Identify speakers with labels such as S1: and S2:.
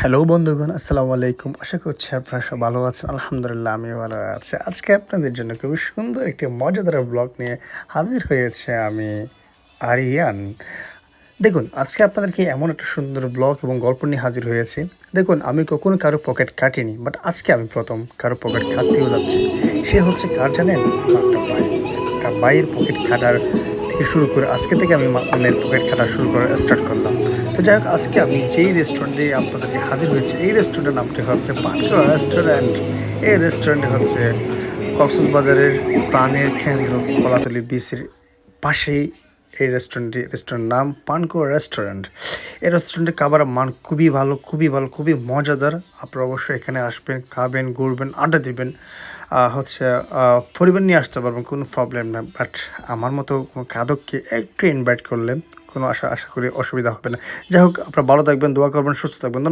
S1: Hello বন্ধুগণ, আসসালামু আলাইকুম। আশা করছি আপনারা সব ভালো আছেন। আলহামদুলিল্লাহ আমিও ভালো আছি। আজকে আপনাদের জন্য খুবই সুন্দর একটি মজাদার ব্লগ নিয়ে হাজির হয়েছে আমি, আরিয়ান। দেখুন, আজকে আপনাদেরকে এমন একটা সুন্দর ব্লগ এবং গল্প নিয়ে হাজির হয়েছি। দেখুন, আমি কখনো কারো পকেট কাটিনি, বাট আজকে আমি প্রথম কারো পকেট কাটতেও যাচ্ছি। সে হচ্ছে কার জানেন? আমার একটা ভাই। একটা ভাইয়ের পকেট কাটার থেকে শুরু করে আজকে থেকে আমি অন্যের পকেট কাটা শুরু করা স্টার্ট করলাম। তো যাই হোক, আজকে আমি যেই রেস্টুরেন্টে আপনাদেরকে হাজির হয়েছি, এই রেস্টুরেন্টের নামটি হচ্ছে পানকুড়া রেস্টুরেন্ট। এই রেস্টুরেন্টে হচ্ছে কক্সবাজারের প্রাণের কেন্দ্র কলাতলী বিচের পাশেই এই রেস্টুরেন্টের নাম পানকুড়া রেস্টুরেন্ট। এই রেস্টুরেন্টের খাবারের মান খুবই ভালো, খুবই ভালো, খুবই মজাদার। আপনারা অবশ্যই এখানে আসবেন, খাবেন, ঘুরবেন, আড্ডা দিবেন। হচ্ছে পরিবার নিয়ে আসতে পারবেন, কোনো প্রবলেম না। বাট আমার মতো কোনো খাদককে একটু ইনভাইট করলে কোনো আশা করি অসুবিধা হবে না। যাই হোক, আপনারা ভালো থাকবেন, দোয়া করবেন, সুস্থ থাকবেন।